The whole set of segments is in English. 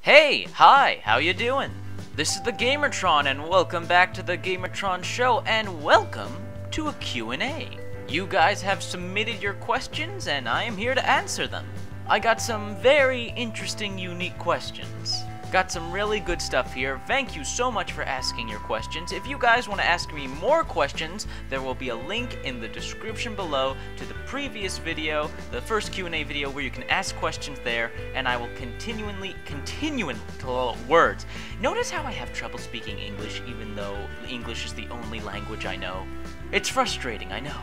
Hey, hi, how you doing? This is the GamerTron and welcome back to the GamerTron Show and welcome to a Q&A. You guys have submitted your questions and I am here to answer them. I got some very interesting, unique questions. Got some really good stuff here. Thank you so much for asking your questions. If you guys want to ask me more questions, there will be a link in the description below to the previous video, the first Q&A video where you can ask questions there, and I will continually words. Notice how I have trouble speaking English even though English is the only language I know? It's frustrating, I know.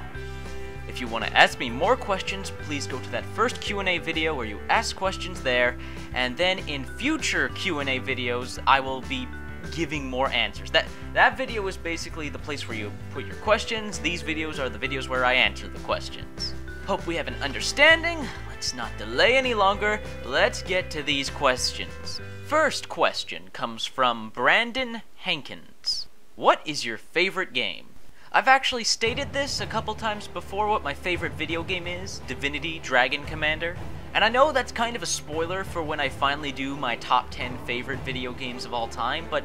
If you want to ask me more questions, please go to that first Q&A video where you ask questions there, and then in future Q&A videos, I will be giving more answers. That video is basically the place where you put your questions. These videos are the videos where I answer the questions. Hope we have an understanding. Let's not delay any longer. Let's get to these questions. First question comes from Brandon Hankins. What is your favorite game? I've actually stated this a couple times before what my favorite video game is, Divinity Dragon Commander. And I know that's kind of a spoiler for when I finally do my top 10 favorite video games of all time, but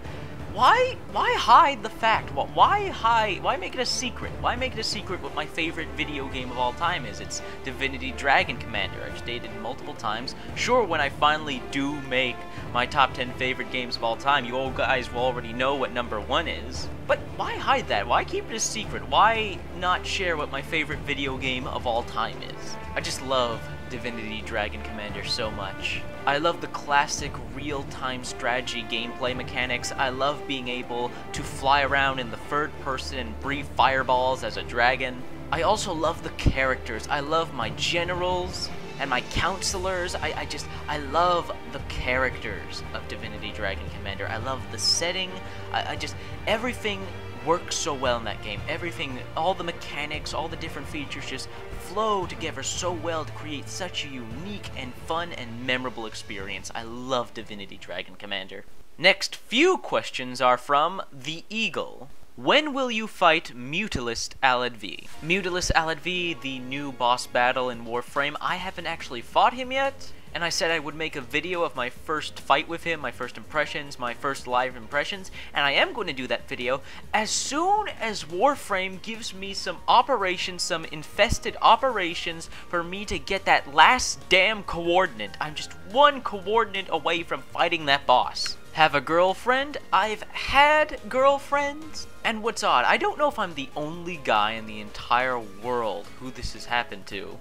why hide the fact? Why make it a secret? Why make it a secret what my favorite video game of all time is? It's Divinity Dragon Commander. I've stated multiple times. Sure, when I finally do make my top 10 favorite games of all time, you all guys will already know what number 1 is. But why hide that? Why keep it a secret? Why not share what my favorite video game of all time is? I just love Divinity Dragon Commander so much. I love the classic real-time strategy gameplay mechanics. I love being able to fly around in the third person and breathe fireballs as a dragon. I also love the characters. I love my generals and my counselors. I love the characters of Divinity Dragon Commander. I love the setting. Everything works so well in that game. Everything, all the mechanics, all the different features just flow together so well to create such a unique and fun and memorable experience. I love Divinity Dragon Commander. Next few questions are from The Eagle. When will you fight Mutalist Alad-V? Mutalist Alad-V, the new boss battle in Warframe, I haven't actually fought him yet. And I said I would make a video of my first fight with him, my first impressions, my first live impressions, and I am going to do that video as soon as Warframe gives me some operations, some infested operations for me to get that last damn coordinate. I'm just one coordinate away from fighting that boss. Have a girlfriend? I've had girlfriends. And what's odd, I don't know if I'm the only guy in the entire world who this has happened to.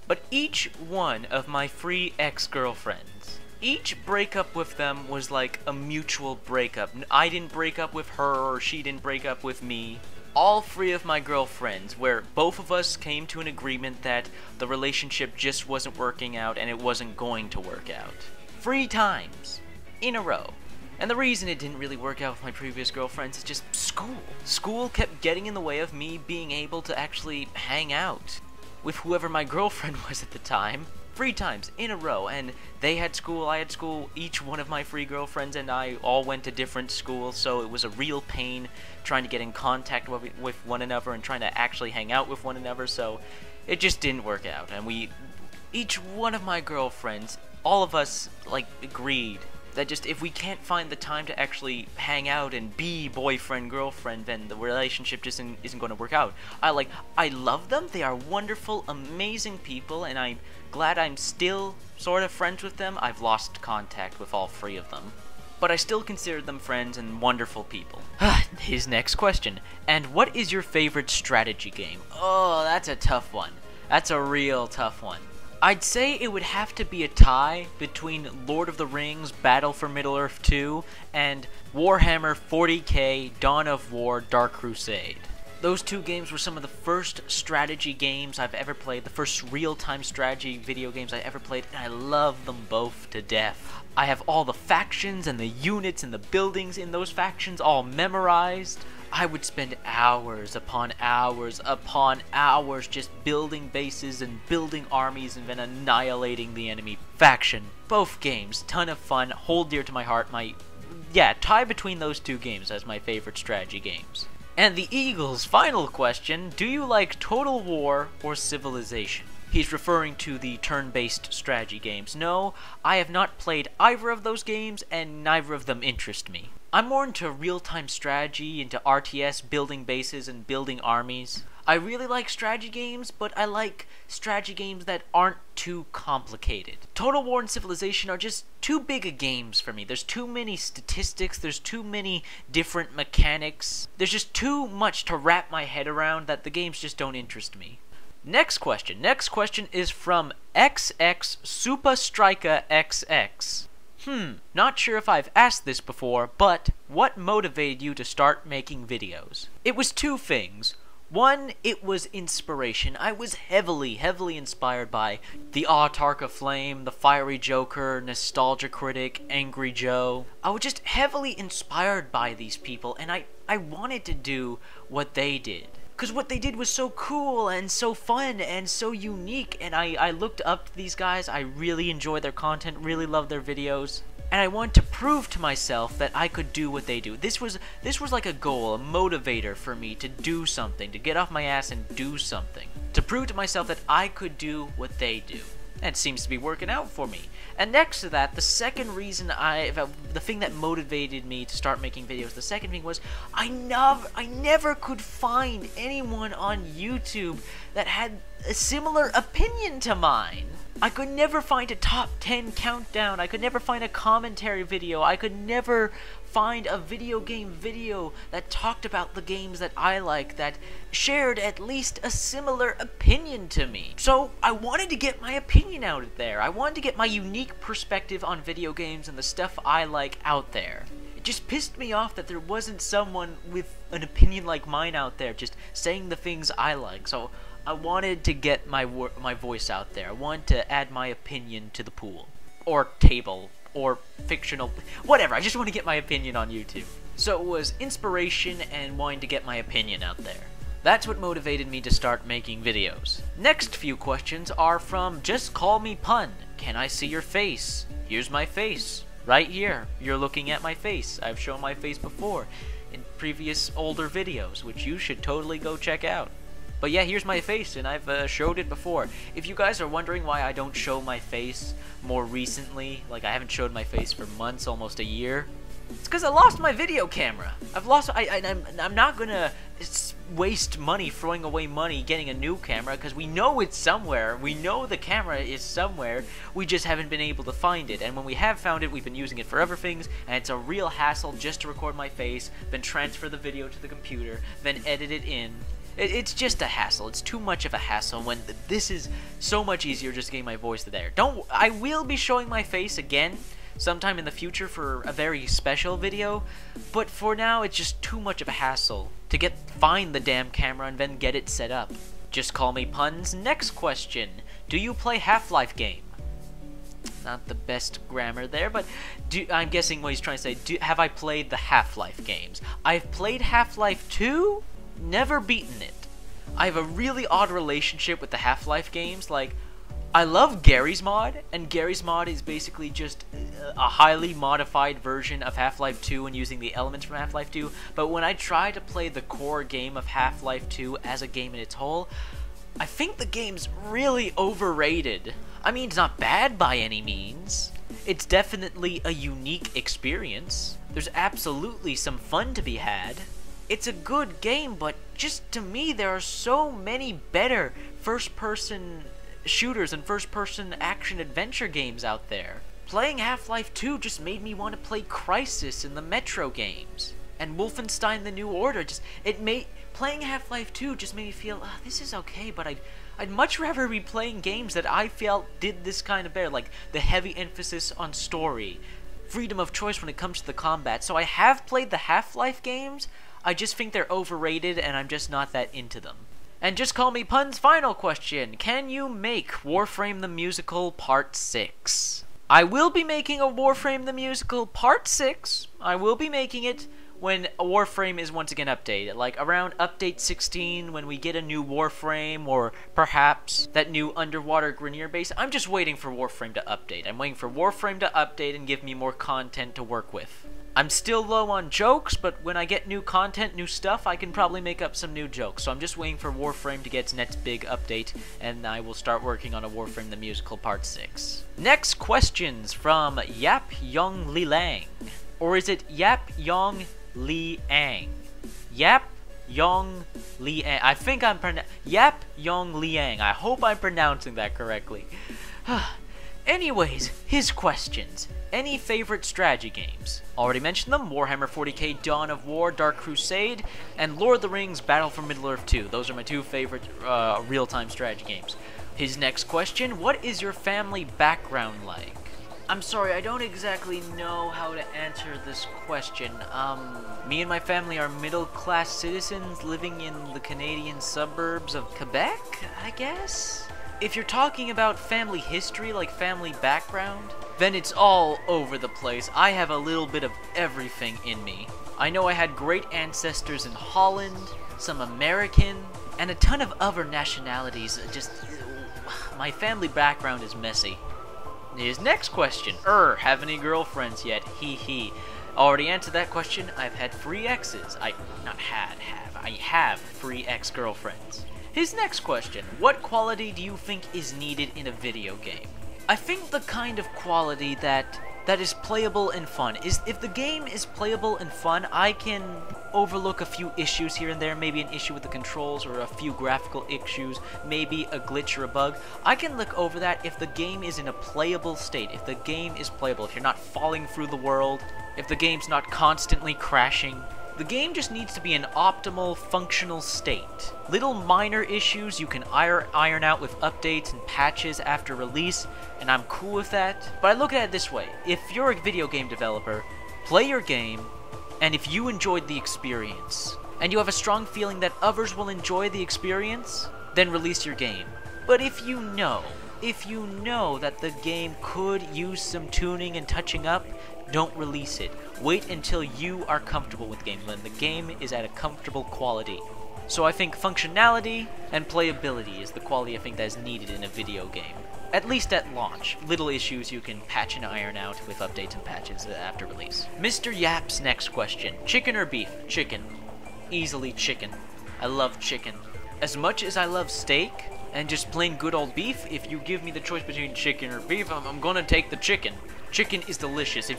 But each one of my 3 ex-girlfriends, each breakup with them was like a mutual breakup. I didn't break up with her or she didn't break up with me. All 3 of my girlfriends, where both of us came to an agreement that the relationship just wasn't working out and it wasn't going to work out. 3 times in a row. And the reason it didn't really work out with my previous girlfriends is just school. School kept getting in the way of me being able to actually hang out with whoever my girlfriend was at the time, 3 times in a row, and they had school, I had school, each one of my 3 girlfriends and I all went to different schools, so it was a real pain trying to get in contact with one another and trying to actually hang out with one another, so it just didn't work out, and each one of my girlfriends, all of us, like, agreed that just if we can't find the time to actually hang out and be boyfriend, girlfriend, then the relationship just isn't going to work out. I love them. They are wonderful, amazing people, and I'm glad I'm still sort of friends with them. I've lost contact with all 3 of them, but I still consider them friends and wonderful people. His next question. And what is your favorite strategy game? Oh, that's a tough one. That's a real tough one. I'd say it would have to be a tie between Lord of the Rings, Battle for Middle-earth 2, and Warhammer 40k, Dawn of War, Dark Crusade. Those 2 games were some of the first strategy games I've ever played, the first real-time strategy video games I ever played, and I love them both to death. I have all the factions and the units and the buildings in those factions all memorized. I would spend hours upon hours upon hours just building bases and building armies and then annihilating the enemy faction. Both games, ton of fun, hold dear to my heart. Tie between those 2 games as my favorite strategy games. And the Eagle's final question, do you like Total War or Civilization? he's referring to the turn-based strategy games. No, I have not played either of those games, and neither of them interest me. I'm more into real-time strategy, into RTS, building bases and building armies. I really like strategy games, but I like strategy games that aren't too complicated. Total War and Civilization are just too big of games for me. There's too many statistics, there's too many different mechanics. There's just too much to wrap my head around that the games just don't interest me. Next question is from XX Super Striker XX. Not sure if I've asked this before, but what motivated you to start making videos? It was two things. One, it was inspiration. I was heavily inspired by the Autarka Flame, the Fiery Joker, Nostalgia Critic, Angry Joe. I was just heavily inspired by these people, and I wanted to do what they did. Because what they did was so cool and so fun and so unique, and I looked up to these guys. I really enjoyed their content, really loved their videos, and I wanted to prove to myself that I could do what they do. This was like a goal, a motivator for me to do something, to get off my ass and do something, to prove to myself that I could do what they do. And it seems to be working out for me. And next to that, the second reason the thing that motivated me to start making videos, the second thing was I never could find anyone on YouTube that had a similar opinion to mine. I could never find a top 10 countdown. I could never find a commentary video. I could never find a video game video that talked about the games that I like, that shared at least a similar opinion to me. So I wanted to get my opinion out there. I wanted to get my unique perspective on video games and the stuff I like out there. It just pissed me off that there wasn't someone with an opinion like mine out there just saying the things I like. So I wanted to get my voice out there. I wanted to add my opinion to the pool. Or table. Or fictional, whatever. I just want to get my opinion on YouTube. So it was inspiration and wanting to get my opinion out there. That's what motivated me to start making videos. Next few questions are from Just Call Me Pun. Can I see your face? Here's my face. Right here. You're looking at my face. I've shown my face before in previous older videos, which you should totally go check out. But yeah, here's my face, and I've showed it before. If you guys are wondering why I don't show my face more recently, like I haven't showed my face for months, almost a year, it's because I lost my video camera. I'm not gonna waste money throwing away money getting a new camera, because we know it's somewhere. We know the camera is somewhere. We just haven't been able to find it. And when we have found it, we've been using it for other things, and it's a real hassle just to record my face, then transfer the video to the computer, then edit it in. It's just a hassle. It's too much of a hassle when this is so much easier just getting my voice there. I will be showing my face again sometime in the future for a very special video, but for now it's just too much of a hassle to find the damn camera and then get it set up. Just Call Me Puns. Next question. Do you play Half-Life game? Not the best grammar there, but I'm guessing what he's trying to say. Have I played the Half-Life games? I've played Half-Life 2? Never beaten it. I have a really odd relationship with the Half-Life games. Like, I love Gary's mod, and Gary's mod is basically just a highly modified version of Half-Life 2 and using the elements from Half-Life 2, but when I try to play the core game of Half-Life 2 as a game in its whole, I think the game's really overrated. I mean, it's not bad by any means. It's definitely a unique experience. There's absolutely some fun to be had. It's a good game, but just to me, there are so many better first-person shooters and first-person action-adventure games out there. Playing Half-Life 2 just made me want to play Crysis in the Metro games. And Wolfenstein The New Order, playing Half-Life 2 just made me feel, this is okay, but I'd much rather be playing games that I felt did this kind of better, like the heavy emphasis on story, freedom of choice when it comes to the combat. So I have played the Half-Life games, I just think they're overrated, and I'm just not that into them. And Just Call Me Pun's final question. Can you make Warframe the Musical Part 6? I will be making a Warframe the Musical Part 6. I will be making it when Warframe is once again updated. Like around update 16, when we get a new Warframe, or perhaps that new underwater Grineer base. I'm just waiting for Warframe to update. I'm waiting for Warframe to update and give me more content to work with. I'm still low on jokes, but when I get new content, new stuff, I can probably make up some new jokes. So I'm just waiting for Warframe to get its next big update, and I will start working on a Warframe the Musical Part 6. Next questions from Yap Yong Li Lang. Or is it Yap Yong Li Ang? Yap Yong Li Ang. I think I'm Yap Yong Li Ang. I hope I'm pronouncing that correctly. Anyways, his questions. Any favorite strategy games? Already mentioned them, Warhammer 40k Dawn of War, Dark Crusade, and Lord of the Rings Battle for Middle-earth 2. Those are my two favorite real-time strategy games. His next question, what is your family background like? I'm sorry, I don't exactly know how to answer this question. Me and my family are middle-class citizens living in the Canadian suburbs of Quebec, I guess? If you're talking about family history, like family background, then it's all over the place. I have a little bit of everything in me. I know I had great ancestors in Holland, some American, and a ton of other nationalities. Just, my family background is messy. His next question, have any girlfriends yet? Hee hee. Already answered that question. I've had 3 exes. I have 3 ex-girlfriends. His next question, what quality do you think is needed in a video game? I think the kind of quality that is playable and fun. If the game is playable and fun, I can overlook a few issues here and there, maybe an issue with the controls or a few graphical issues, maybe a glitch or a bug. I can look over that if the game is in a playable state, if the game is playable, if you're not falling through the world, if the game's not constantly crashing. The game just needs to be an optimal, functional state. Little minor issues you can iron out with updates and patches after release, and I'm cool with that. But I look at it this way. If you're a video game developer, play your game, and if you enjoyed the experience, and you have a strong feeling that others will enjoy the experience, then release your game. But if you know that the game could use some tuning and touching up, don't release it. Wait until you are comfortable with the game, when the game is at a comfortable quality. So I think functionality and playability is the quality I think that is needed in a video game. At least at launch. Little issues you can patch and iron out with updates and patches after release. Mr. Yap's next question. Chicken or beef? Chicken. Easily chicken. I love chicken. As much as I love steak and just plain good old beef, if you give me the choice between chicken or beef, I'm gonna take the chicken. Chicken is delicious.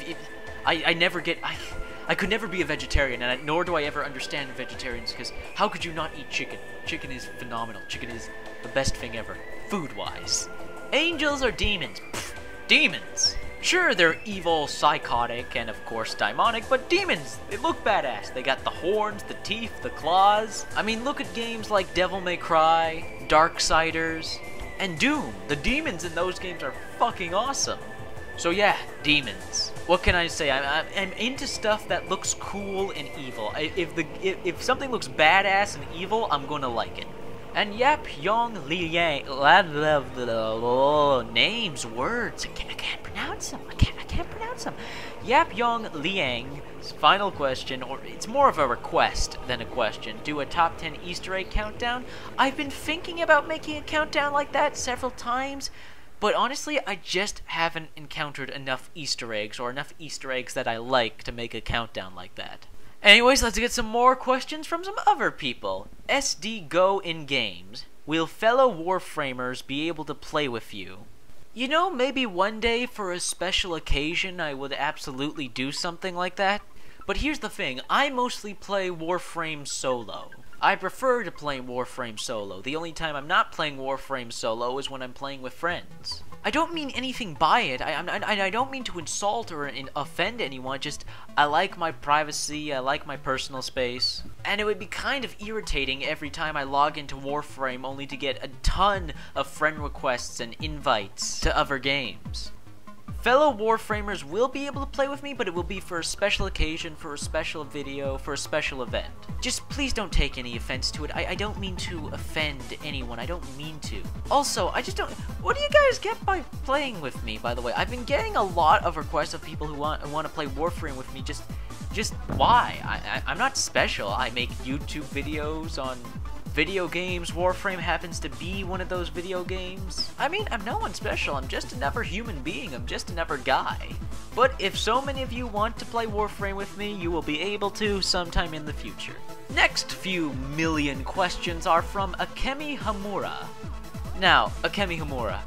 I could never be a vegetarian, and nor do I ever understand vegetarians, because how could you not eat chicken? Chicken is phenomenal. Chicken is the best thing ever, food-wise. Angels or demons? Pfft, demons. Sure, they're evil, psychotic, and of course demonic, but demons, they look badass. They got the horns, the teeth, the claws. I mean, look at games like Devil May Cry, Darksiders, and Doom. The demons in those games are fucking awesome. So yeah, demons. What can I say? I'm into stuff that looks cool and evil. If something looks badass and evil, I'm gonna like it. And Yap Yong Li Yang, names, words. I can't pronounce them. I can't pronounce them. Yap Yong Liang's final question, or it's more of a request than a question. Do a top 10 Easter egg countdown. I've been thinking about making a countdown like that several times. But honestly, I just haven't encountered enough Easter eggs, or enough Easter eggs that I like to make a countdown like that. Anyways, let's get some more questions from some other people. SD Go in games. Will fellow Warframers be able to play with you? You know, maybe one day for a special occasion I would absolutely do something like that. But here's the thing, I mostly play Warframe solo. I prefer to play Warframe solo. The only time I'm not playing Warframe solo is when I'm playing with friends. I don't mean anything by it. I don't mean to insult or offend anyone. Just, I like my privacy, I like my personal space. And it would be kind of irritating every time I log into Warframe only to get a ton of friend requests and invites to other games. Fellow Warframers will be able to play with me, but it will be for a special occasion, for a special video, for a special event. Just please don't take any offense to it. I don't mean to offend anyone. I don't mean to. Also, I just don't... What do you guys get by playing with me, by the way? I've been getting a lot of requests of people who want to play Warframe with me. Just why? I'm not special. I make YouTube videos on video games. Warframe happens to be one of those video games. I mean, I'm no one special, I'm just another human being, I'm just another guy. But if so many of you want to play Warframe with me, you will be able to sometime in the future. Next few million questions are from Akemi Hamura. Now, Akemi Hamura,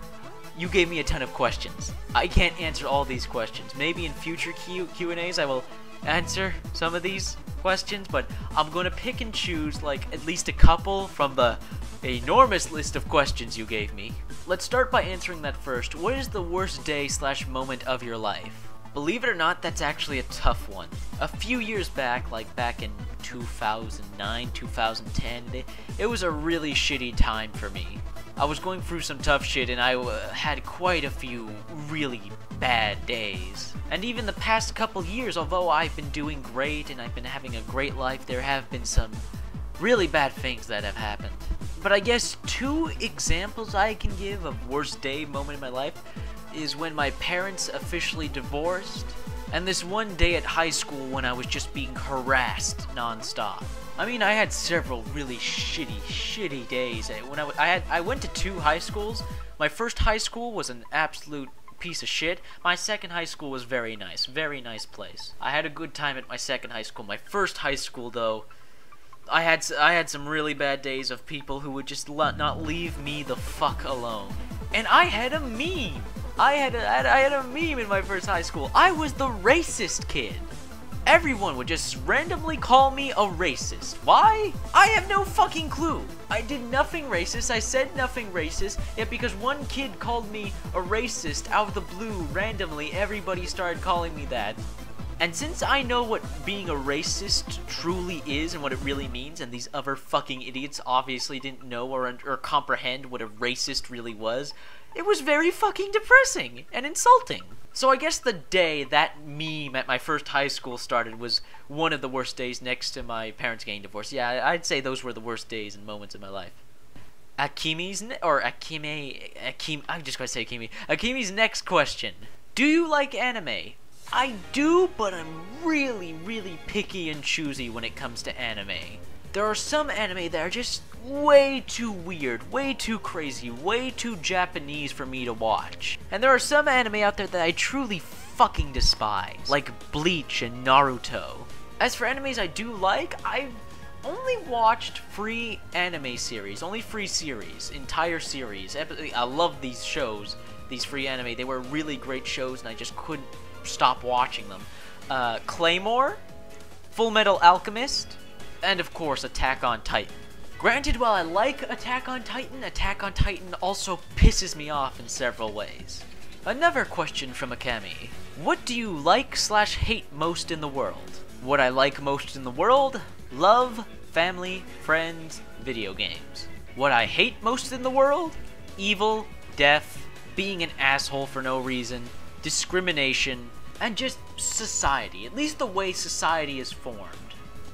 you gave me a ton of questions. I can't answer all these questions. Maybe in future Q&As I will answer some of these questions, but I'm gonna pick and choose like at least a couple from the enormous list of questions you gave me. Let's start by answering that first. What is the worst day / moment of your life? Believe it or not, that's actually a tough one. A few years back, like back in 2009, 2010, it was a really shitty time for me. I was going through some tough shit and I had quite a few really bad days. And even the past couple years, although I've been doing great and I've been having a great life, there have been some really bad things that have happened. But I guess 2 examples I can give of worst day moment in my life is when my parents officially divorced, and this one day at high school when I was just being harassed non-stop. I mean, I had several really shitty days. When I went to 2 high schools. My first high school was an absolute piece of shit. My second high school was very nice place. I had a good time at my second high school. My first high school, though, I had some really bad days of people who would just not leave me the fuck alone. And I had a meme. I had a meme in my first high school. I was the racist kid. Everyone would just randomly call me a racist. Why? I have no fucking clue. I did nothing racist, I said nothing racist, yet because one kid called me a racist out of the blue randomly, everybody started calling me that. And since I know what being a racist truly is and what it really means, and these other fucking idiots obviously didn't know or comprehend what a racist really was, it was very fucking depressing and insulting. So I guess the day that meme at my first high school started was one of the worst days next to my parents getting divorced. Yeah, I'd say those were the worst days and moments in my life. Akimi's next question. Do you like anime? I do, but I'm really picky and choosy when it comes to anime. There are some anime that are just way too weird, way too crazy, way too Japanese for me to watch. And there are some anime out there that I truly fucking despise, like Bleach and Naruto. As for animes I do like, I've only watched free anime series, only free series, entire series. I love these shows, these free anime. They were really great shows and I just couldn't stop watching them. Claymore, Full Metal Alchemist, and of course Attack on Titan. Granted, while I like Attack on Titan also pisses me off in several ways. Another question from Akemi. What do you like / hate most in the world? What I like most in the world? Love, family, friends, video games. What I hate most in the world? Evil, death, being an asshole for no reason, discrimination, and just society. At least the way society is formed.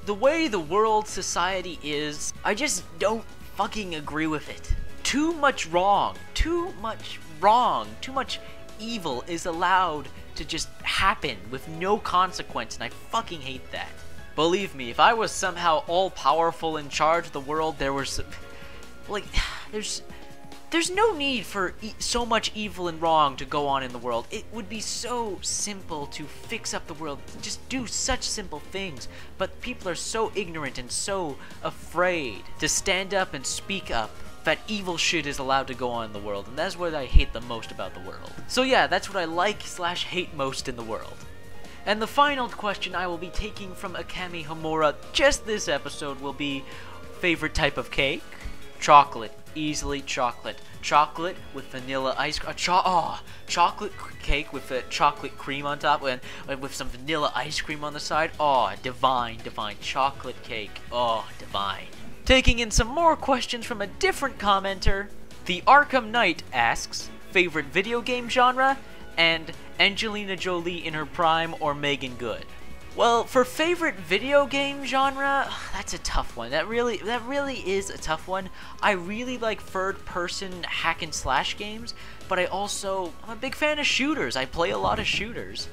The way the world society is, I just don't fucking agree with it. Too much wrong, too much evil is allowed to just happen with no consequence, and I fucking hate that. Believe me, if I was somehow all-powerful in charge of the world, there's no need for so much evil and wrong to go on in the world. It would be so simple to fix up the world, just do such simple things. But people are so ignorant and so afraid to stand up and speak up that evil shit is allowed to go on in the world. And that's what I hate the most about the world. So yeah, that's what I like / hate most in the world. And the final question I will be taking from Akemi Hamura just this episode will be, favorite type of cake? Chocolate. Easily chocolate. Chocolate with vanilla ice cream. Chocolate cake with chocolate cream on top and with some vanilla ice cream on the side. Oh, divine. Chocolate cake. Oh, divine. Taking in some more questions from a different commenter, the Arkham Knight asks, favorite video game genre, and Angelina Jolie in her prime or Megan Good. Well, for favorite video game genre, that's a tough one. That really is a tough one. I really like third-person hack and slash games, but I'm a big fan of shooters. I play a lot of shooters.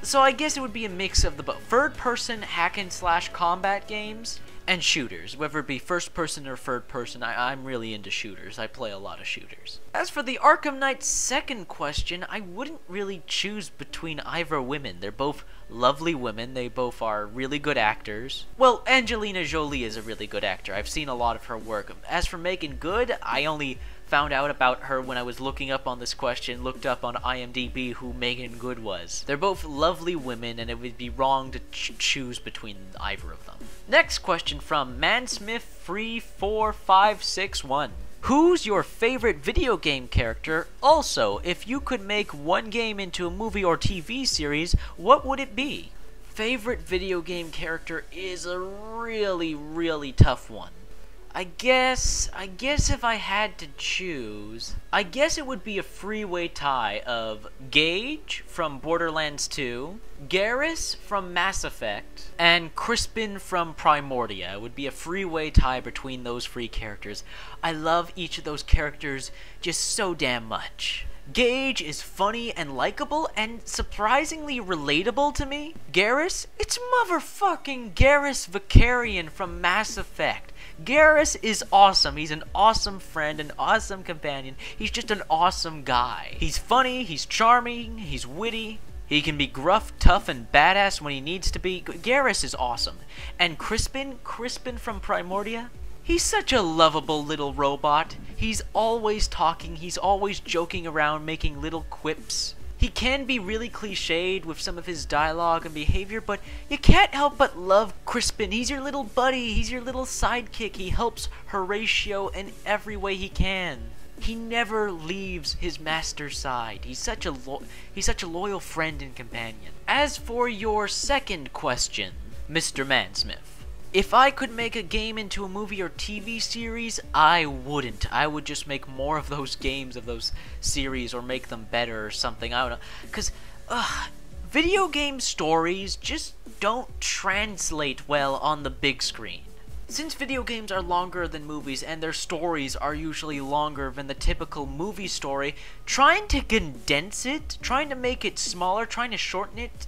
So I guess it would be a mix of the both. Third-person hack and slash combat games And shooters, whether it be first person or third person, I'm really into shooters. I play a lot of shooters. As for the Arkham Knight's second question, I wouldn't really choose between either women. They're both lovely women. They both are really good actors. Well, Angelina Jolie is a really good actor. I've seen a lot of her work. As for Megan Good, I only found out about her when I was looking up on this question, looked up on IMDb who Megan Good was. They're both lovely women, and it would be wrong to choose between either of them. Next question from Mansmith34561. Who's your favorite video game character? Also, if you could make one game into a movie or TV series, what would it be? Favorite video game character is a really tough one. I guess if I had to choose, I guess it would be a freeway tie of Gage from Borderlands 2, Garrus from Mass Effect, and Crispin from Primordia. It would be a freeway tie between those three characters. I love each of those characters just so damn much. Gage is funny and likable and surprisingly relatable to me. Garrus, it's motherfucking Garrus Vicarian from Mass Effect. Garrus is awesome. He's an awesome friend, an awesome companion. He's just an awesome guy. He's funny, he's charming, he's witty. He can be gruff, tough, and badass when he needs to be. Garrus is awesome. And Crispin from Primordia? He's such a lovable little robot. He's always talking, he's always joking around, making little quips. He can be really cliched with some of his dialogue and behavior, but you can't help but love Crispin. He's your little buddy, he's your little sidekick. He helps Horatio in every way he can. He never leaves his master's side. He's such a loyal friend and companion. As for your second question, Mr. Mansmith, if I could make a game into a movie or TV series, I wouldn't. I would just make more of those games, of those series, or make them better or something. I don't know. Because, video game stories just don't translate well on the big screen. Since video games are longer than movies and their stories are usually longer than the typical movie story, trying to condense it, trying to make it smaller, trying to shorten it,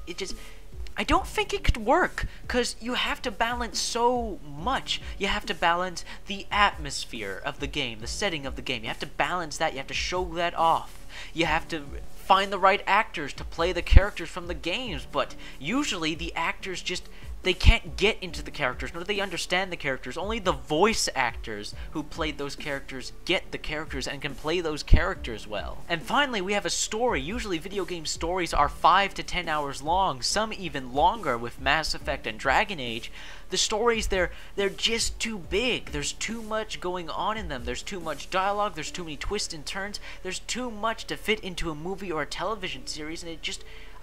I don't think it could work, because you have to balance so much. You have to balance the atmosphere of the game, the setting of the game. You have to balance that. You have to show that off. You have to find the right actors to play the characters from the games, but usually the actors they can't get into the characters, nor do they understand the characters. Only the voice actors who played those characters get the characters and can play those characters well. And finally, we have a story. Usually video game stories are 5 to 10 hours long, some even longer with Mass Effect and Dragon Age. The stories, they're just too big. There's too much going on in them. There's too much dialogue. There's too many twists and turns. There's too much to fit into a movie or a television series, and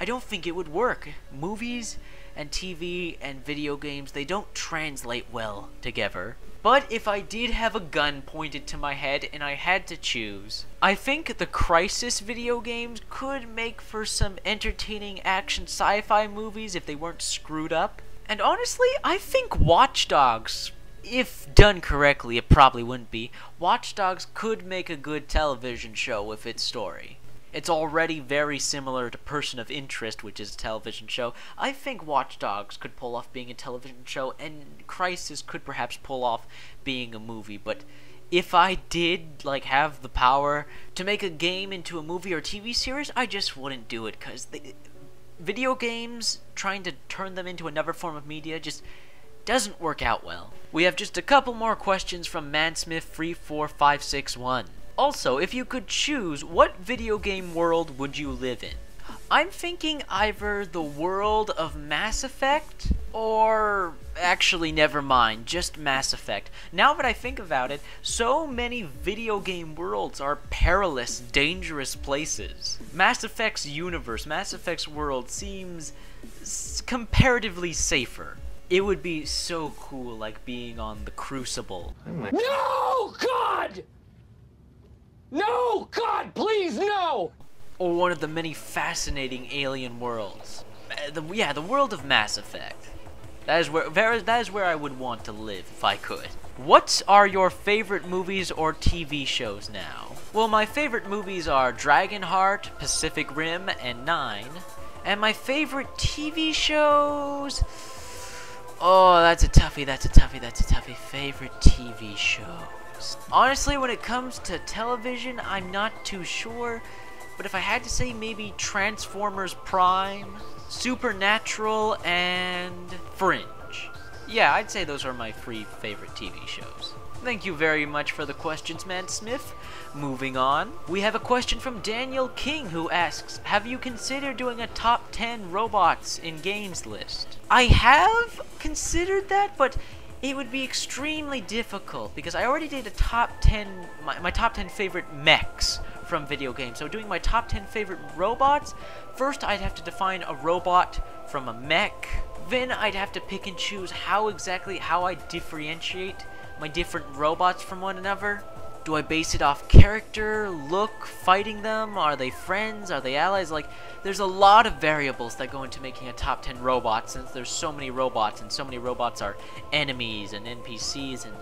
I don't think it would work. Movies and TV and video games, they don't translate well together. But if I did have a gun pointed to my head and I had to choose, I think the Crysis video games could make for some entertaining action sci-fi movies if they weren't screwed up. And honestly, I think Watch Dogs, if done correctly, it probably wouldn't be, Watch Dogs could make a good television show with its story. It's already very similar to Person of Interest, which is a television show. I think Watch Dogs could pull off being a television show, and Crysis could perhaps pull off being a movie, but if I did, have the power to make a game into a movie or TV series, I just wouldn't do it, because video games, trying to turn them into another form of media, just doesn't work out well. We have just a couple more questions from Mansmith34561. Also, if you could choose, what video game world would you live in? I'm thinking either the world of Mass Effect, or actually never mind, just Mass Effect. Now that I think about it, so many video game worlds are perilous, dangerous places. Mass Effect's universe, Mass Effect's world seems comparatively safer. It would be so cool, being on the Crucible. No, God! No! God, please, no! Or one of the many fascinating alien worlds. The world of Mass Effect. That is where I would want to live if I could. What are your favorite movies or TV shows now? Well, my favorite movies are Dragonheart, Pacific Rim, and 9. And my favorite TV shows... Oh, that's a toughie, that's a toughie, that's a toughie. Favorite TV shows. Honestly, when it comes to television, I'm not too sure. But if I had to say, maybe Transformers Prime, Supernatural, and Fringe. Yeah, I'd say those are my 3 favorite TV shows. Thank you very much for the questions, Man Smith. Moving on, we have a question from Daniel King, who asks, have you considered doing a top 10 robots in games list? I have considered that, but it would be extremely difficult because I already did a top 10, my top 10 favorite mechs from video games. So doing my top 10 favorite robots, first I'd have to define a robot from a mech. Then I'd have to pick and choose how I differentiate my different robots from one another. Do I base it off character, look, fighting them? Are they friends? Are they allies? Like, there's a lot of variables that go into making a top 10 robot, since there's so many robots, and so many robots are enemies and NPCs, and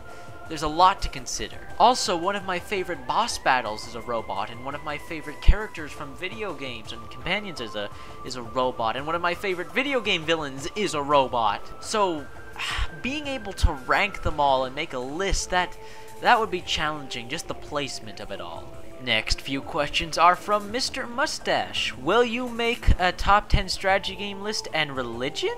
there's a lot to consider. Also, one of my favorite boss battles is a robot, and one of my favorite characters from video games and companions is a robot, and one of my favorite video game villains is a robot. So, being able to rank them all and make a list, that would be challenging, just the placement of it all. Next few questions are from Mr. Mustache. Will you make a top 10 strategy game list and religion?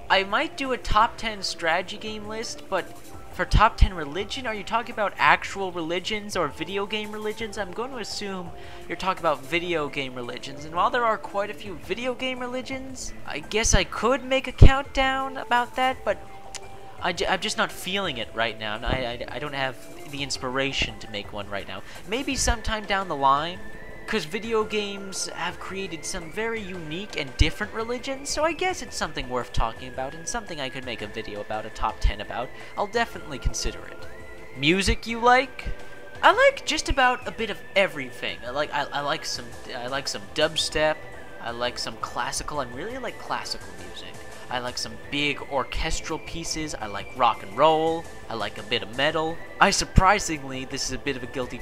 I might do a top 10 strategy game list, but for top 10 religion, are you talking about actual religions or video game religions? I'm going to assume you're talking about video game religions, and while there are quite a few video game religions, I guess I could make a countdown about that, but I'm just not feeling it right now. I don't have the inspiration to make one right now. Maybe sometime down the line, because video games have created some very unique and different religions, so I guess it's something worth talking about and something I could make a video about, a top 10 about. I'll definitely consider it. Music you like? I like just about a bit of everything. I like some dubstep. I like some classical. I really like classical music. I like some big orchestral pieces. I like rock and roll. I like a bit of metal. Surprisingly, this is a bit of a guilty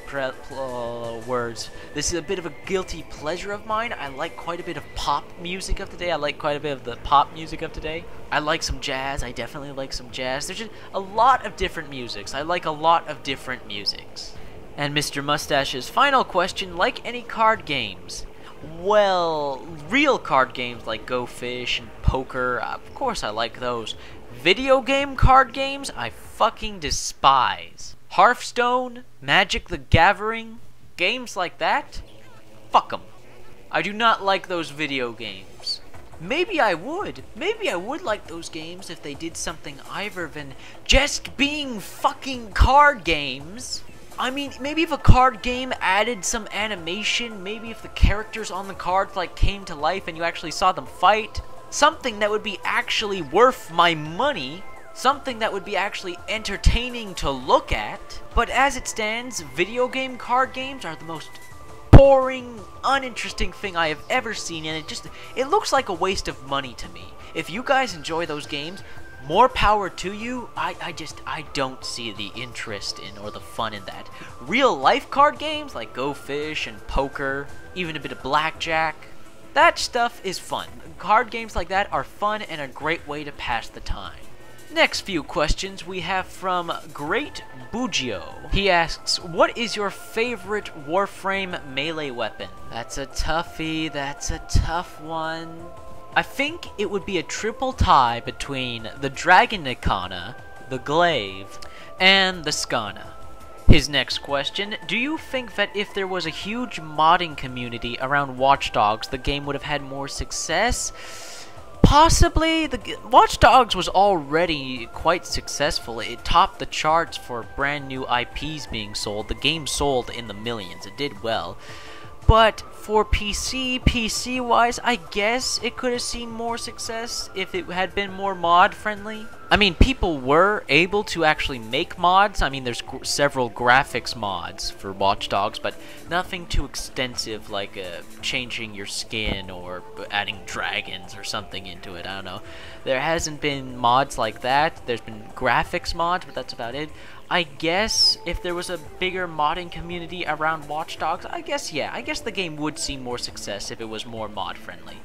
This is a bit of a guilty pleasure of mine. I like quite a bit of pop music of today. I like quite a bit of the pop music of today. I like some jazz. I definitely like some jazz. There's just a lot of different musics. I like a lot of different musics. And Mr. Mustache's final question, like any card games? Well, real card games like Go Fish and Poker, of course I like those. Video game card games, I fucking despise. Hearthstone, Magic the Gathering, games like that, fuck them. I do not like those video games. Maybe I would like those games if they did something other than just being fucking card games. I mean, maybe if a card game added some animation, maybe if the characters on the cards, like, came to life and you actually saw them fight, something that would be actually worth my money, something that would be actually entertaining to look at. But as it stands, video game card games are the most boring, uninteresting thing I have ever seen, and it looks like a waste of money to me. If you guys enjoy those games, more power to you. I don't see the interest in or the fun in that. Real life card games like Go Fish and Poker, even a bit of blackjack, that stuff is fun. Card games like that are fun and a great way to pass the time. Next few questions we have from Great Bugio. He asks, what is your favorite Warframe melee weapon? That's a toughie, that's a tough one. I think it would be a triple tie between the Dragon Nikana, the Glaive, and the Skana. His next question, do you think that if there was a huge modding community around Watch Dogs, the game would have had more success? Possibly. Watch Dogs was already quite successful. It topped the charts for brand new IPs being sold. The game sold in the millions. It did well. But for PC-wise, I guess it could have seen more success if it had been more mod-friendly. I mean, people were able to actually make mods. I mean, there's several graphics mods for Watch Dogs, but nothing too extensive like changing your skin or adding dragons or something into it. I don't know. There hasn't been mods like that. There's been graphics mods, but that's about it. I guess if there was a bigger modding community around Watch Dogs, I guess the game would see more success if it was more mod-friendly.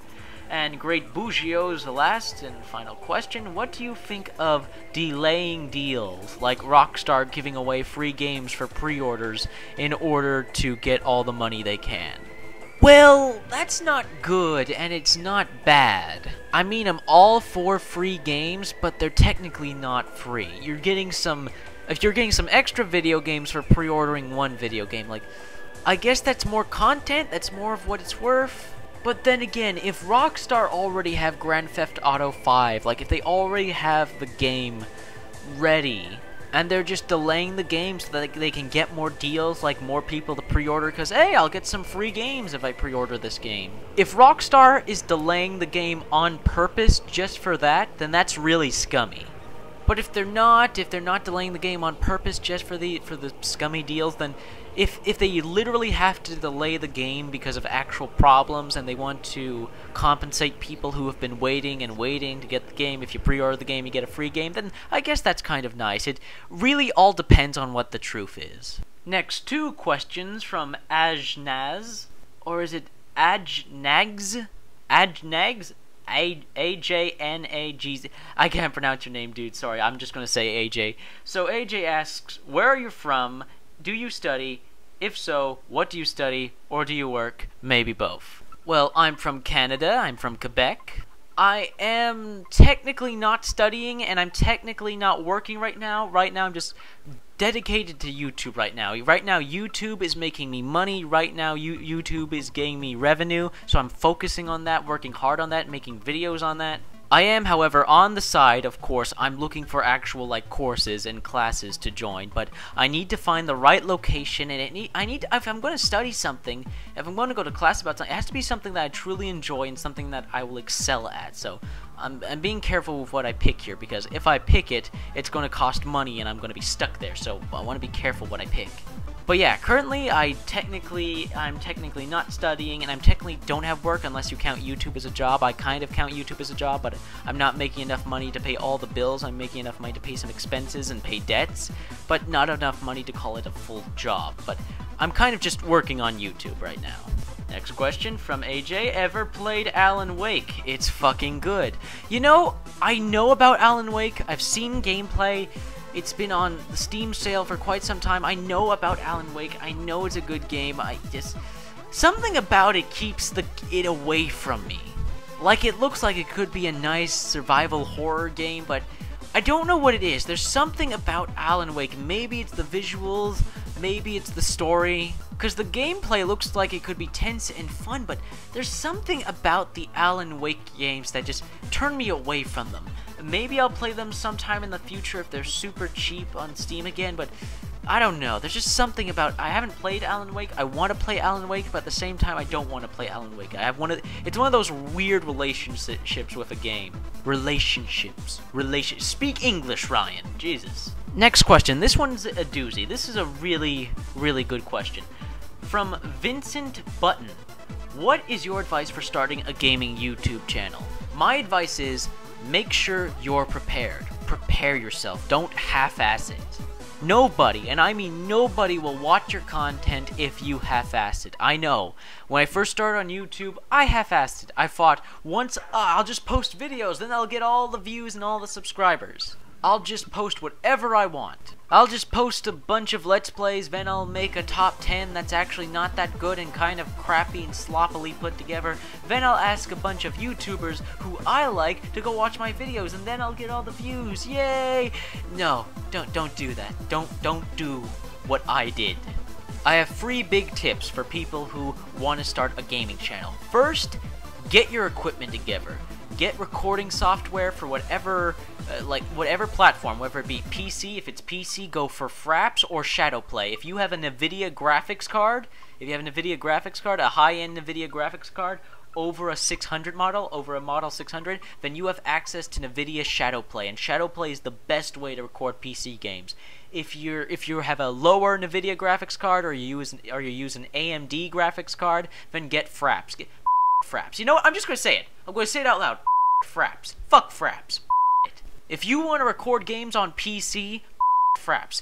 And Great Bougio's last and final question, what do you think of delaying deals, like Rockstar giving away free games for pre-orders in order to get all the money they can? Well, that's not good, and it's not bad. I mean, I'm all for free games, but they're technically not free. If you're getting some extra video games for pre-ordering one video game, like, I guess that's more content, that's more of what it's worth. But then again, if Rockstar already have Grand Theft Auto 5, like if they already have the game ready, and they're just delaying the game so that they can get more deals, like more people to pre-order, because, hey, I'll get some free games if I pre-order this game. If Rockstar is delaying the game on purpose just for that, then that's really scummy. But if they're not delaying the game on purpose just for the scummy deals, then if they literally have to delay the game because of actual problems and they want to compensate people who have been waiting and waiting to get the game, if you pre-order the game you get a free game, then I guess that's kind of nice. It really all depends on what the truth is. Next, 2 questions from Ajnaz, or is it Ajnags? Ajnags? A-J-N-A-G-Z. I can't pronounce your name, dude. Sorry, I'm just going to say AJ. So AJ asks, where are you from? Do you study? If so, what do you study? Or do you work? Maybe both. Well, I'm from Canada. I'm from Quebec. I am technically not studying, and I'm technically not working right now. Right now, I'm just dedicated to YouTube right now. Right now, YouTube is making me money. Right now, YouTube is getting me revenue. So I'm focusing on that, working hard on that, making videos on that. I am, however, on the side, of course, I'm looking for actual, like, courses and classes to join, but I need to find the right location, and if I'm going to study something, if I'm going to go to class about something, it has to be something that I truly enjoy and something that I will excel at, so I'm being careful with what I pick here, because if I pick it, it's going to cost money, and I'm going to be stuck there, so I want to be careful what I pick. But yeah, currently I'm technically not studying, and I'm technically don't have work unless you count YouTube as a job. I kind of count YouTube as a job, but I'm not making enough money to pay all the bills. I'm making enough money to pay some expenses and pay debts, but not enough money to call it a full job. But I'm kind of just working on YouTube right now. Next question from AJ. Ever played Alan Wake? It's fucking good. You know, I know about Alan Wake. I've seen gameplay. It's been on the Steam sale for quite some time. I know about Alan Wake. I know it's a good game. Something about it keeps it away from me. Like, it looks like it could be a nice survival horror game, but I don't know what it is. There's something about Alan Wake. Maybe it's the visuals, maybe it's the story, because the gameplay looks like it could be tense and fun, but there's something about the Alan Wake games that just turn me away from them. Maybe I'll play them sometime in the future if they're super cheap on Steam again, but I don't know. There's just something about... I haven't played Alan Wake. I want to play Alan Wake, but at the same time, I don't want to play Alan Wake. It's one of those weird relationships with a game. Relationships. Speak English, Ryan. Jesus. Next question. This one's a doozy. This is a really, really good question. From Vincent Button. What is your advice for starting a gaming YouTube channel? My advice is... make sure you're prepared. Prepare yourself. Don't half-ass it. Nobody, and I mean nobody, will watch your content if you half-ass it. I know. When I first started on YouTube, I half-assed it. I thought, I'll just post videos, then I'll get all the views and all the subscribers. I'll just post whatever I want. I'll just post a bunch of Let's Plays, then I'll make a top 10 that's actually not that good and kind of crappy and sloppily put together. Then I'll ask a bunch of YouTubers who I like to go watch my videos, and then I'll get all the views. Yay! No, don't do that. Don't do what I did. I have 3 big tips for people who want to start a gaming channel. First, get your equipment together. Get recording software for whatever platform, whether it be PC. If it's PC, go for Fraps or Shadowplay. If you have a NVIDIA graphics card, a high-end NVIDIA graphics card, over a 600 model, over a model 600, then you have access to NVIDIA Shadowplay, and Shadowplay is the best way to record PC games. If you have a lower NVIDIA graphics card, or you use an AMD graphics card, then get Fraps. Get Fraps. You know what? I'm just going to say it. I'm going to say it out loud. Fraps. Fuck Fraps. If you want to record games on PC, Fraps.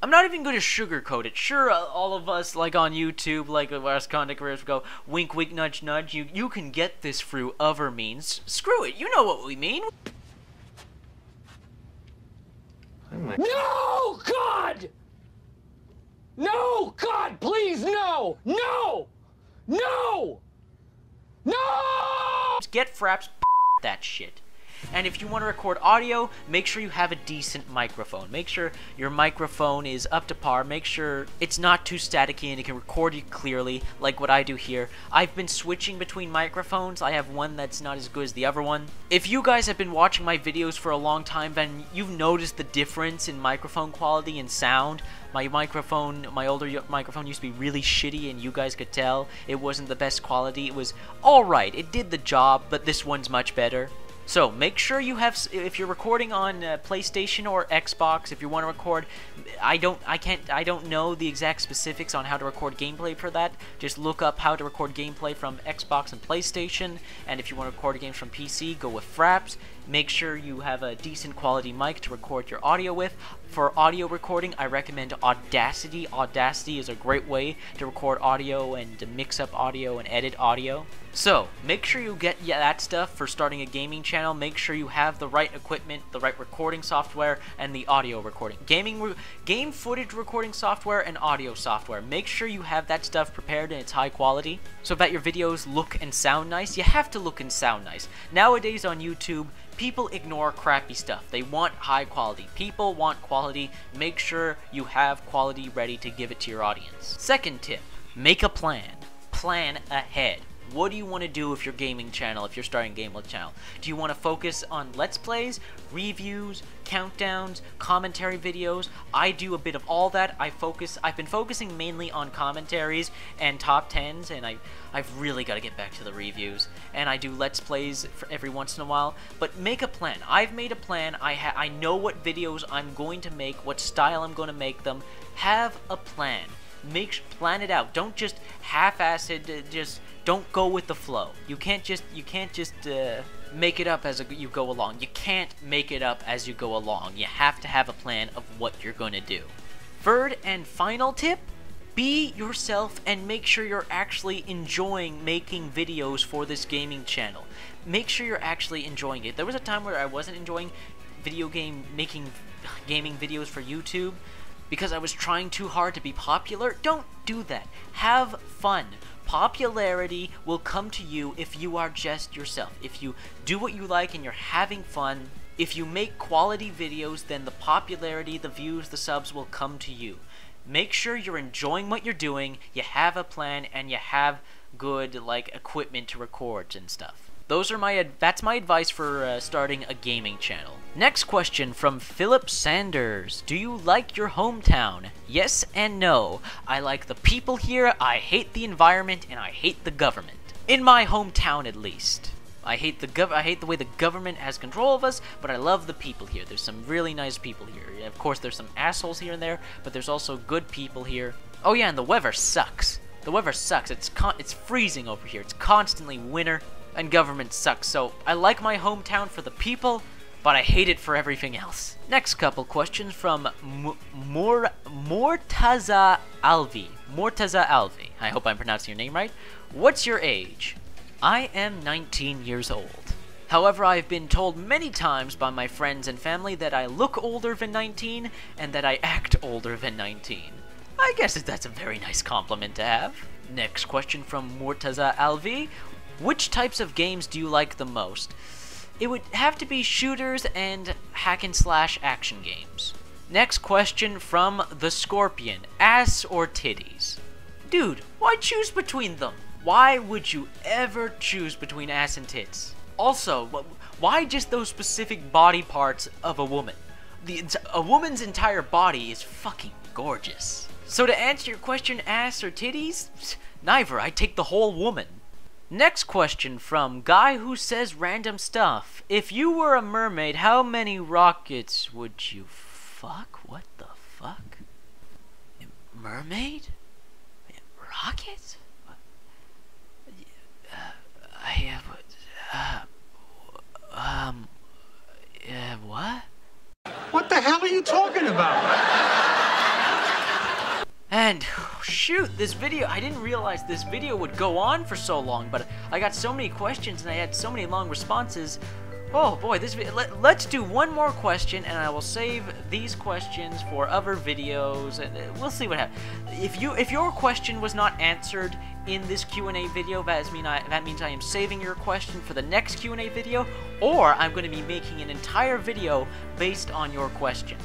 I'm not even going to sugarcoat it. Sure, all of us, like on YouTube, like us content creators, go wink, wink, nudge, nudge. You can get this through other means. Screw it. You know what we mean. No, God! No, God, please, no! No! No! No! Get fraps that shit. And if you want to record audio, make sure you have a decent microphone. Make sure your microphone is up to par. Make sure it's not too staticky and it can record you clearly, like what I do here. I've been switching between microphones. I have one that's not as good as the other one. If you guys have been watching my videos for a long time, then you've noticed the difference in microphone quality and sound. My older microphone used to be really shitty, and you guys could tell it wasn't the best quality. It was alright, it did the job, but this one's much better. So make sure you have, if you're recording on PlayStation or Xbox, if you want to record, I don't know the exact specifics on how to record gameplay for that. Just look up how to record gameplay from Xbox and PlayStation, and if you want to record games from PC, go with Fraps. Make sure you have a decent quality mic to record your audio with. For audio recording, I recommend Audacity. Audacity is a great way to record audio and to mix up audio and edit audio. So, make sure you get that stuff for starting a gaming channel. Make sure you have the right equipment, the right recording software, and the audio recording. Game footage recording software and audio software. Make sure you have that stuff prepared and it's high quality so that your videos look and sound nice. You have to look and sound nice. Nowadays on YouTube, people ignore crappy stuff. They want high quality. People want quality. Make sure you have quality ready to give it to your audience. Second tip, make a plan. Plan ahead. What do you want to do with your gaming channel if you're starting a gaming channel? Do you want to focus on Let's Plays, reviews, countdowns, commentary videos? I do a bit of all that. I've been focusing mainly on commentaries and top 10s, and I've really got to get back to the reviews. And I do Let's Plays for every once in a while. But make a plan. I've made a plan. I know what videos I'm going to make, what style I'm going to make them. Have a plan. Plan it out. Don't just half-ass it. Just don't go with the flow. You can't just make it up as you go along. You can't make it up as you go along. You have to have a plan of what you're going to do. Third and final tip, be yourself and make sure you're actually enjoying making videos for this gaming channel. Make sure you're actually enjoying it. There was a time where I wasn't enjoying making gaming videos for YouTube because I was trying too hard to be popular. Don't do that. Have fun. Popularity will come to you if you are just yourself. If you do what you like and you're having fun, if you make quality videos, then the popularity, the views, the subs will come to you. Make sure you're enjoying what you're doing, you have a plan, and you have good equipment to record and stuff. That's my advice for starting a gaming channel. Next question from Philip Sanders. Do you like your hometown? Yes and no. I like the people here, I hate the environment, and I hate the government. In my hometown, at least. I hate the way the government has control of us, but I love the people here. There's some really nice people here. Of course, there's some assholes here and there, but there's also good people here. Oh yeah, and the weather sucks. The weather sucks. It's freezing over here. It's constantly winter. And government sucks, so I like my hometown for the people, but I hate it for everything else. Next couple questions from Mortaza Alvi. Mortaza Alvi. I hope I'm pronouncing your name right. What's your age? I am 19 years old. However, I've been told many times by my friends and family that I look older than 19 and that I act older than 19. I guess that's a very nice compliment to have. Next question from Mortaza Alvi. Which types of games do you like the most? It would have to be shooters and hack-and-slash action games. Next question from The Scorpion. Ass or titties? Dude, why choose between them? Why would you ever choose between ass and tits? Also, why just those specific body parts of a woman? A woman's entire body is fucking gorgeous. So to answer your question, ass or titties? Neither, I take the whole woman. Next question from Guy Who Says Random Stuff. If you were a mermaid, how many rockets would you fuck? What the fuck? Mermaid? Rockets? What? What the hell are you talking about? And shoot, this video, I didn't realize this video would go on for so long, but I got so many questions and I had so many long responses. Oh boy, let's do one more question, and I will save these questions for other videos, and we'll see what happens. If your question was not answered in this Q&A video, that means I am saving your question for the next Q&A video, or I'm going to be making an entire video based on your question.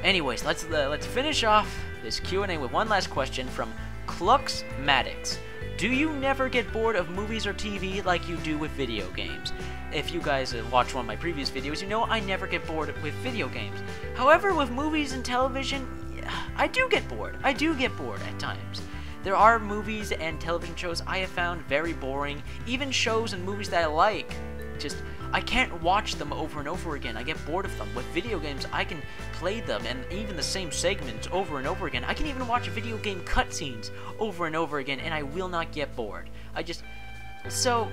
Anyways, let's finish off this Q&A with one last question from Clux Maddox. Do you never get bored of movies or TV like you do with video games? If you guys watched one of my previous videos, you know I never get bored with video games. However, with movies and television, I do get bored. I do get bored at times. There are movies and television shows I have found very boring. Even shows and movies that I like, I can't watch them over and over again. I get bored of them. With video games, I can play them, and even the same segments over and over again. I can even watch video game cutscenes over and over again, and I will not get bored. So,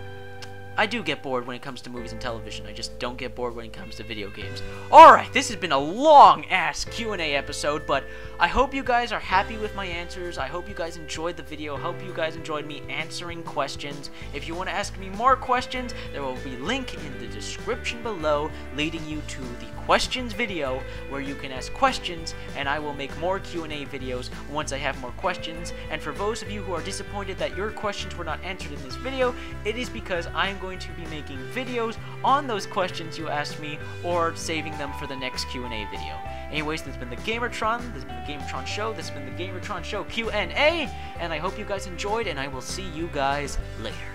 I do get bored when it comes to movies and television. I just don't get bored when it comes to video games. Alright, this has been a long-ass Q&A episode, but I hope you guys are happy with my answers. I hope you guys enjoyed the video. I hope you guys enjoyed me answering questions. If you want to ask me more questions, there will be a link in the description below leading you to the questions video where you can ask questions, and I will make more Q&A videos once I have more questions. And for those of you who are disappointed that your questions were not answered in this video, it is because I am going to be making videos on those questions you asked me, or saving them for the next Q&A video. Anyways, this has been the GamerTron, this has been the GamerTron Show, this has been the GamerTron Show Q&A, and I hope you guys enjoyed, and I will see you guys later.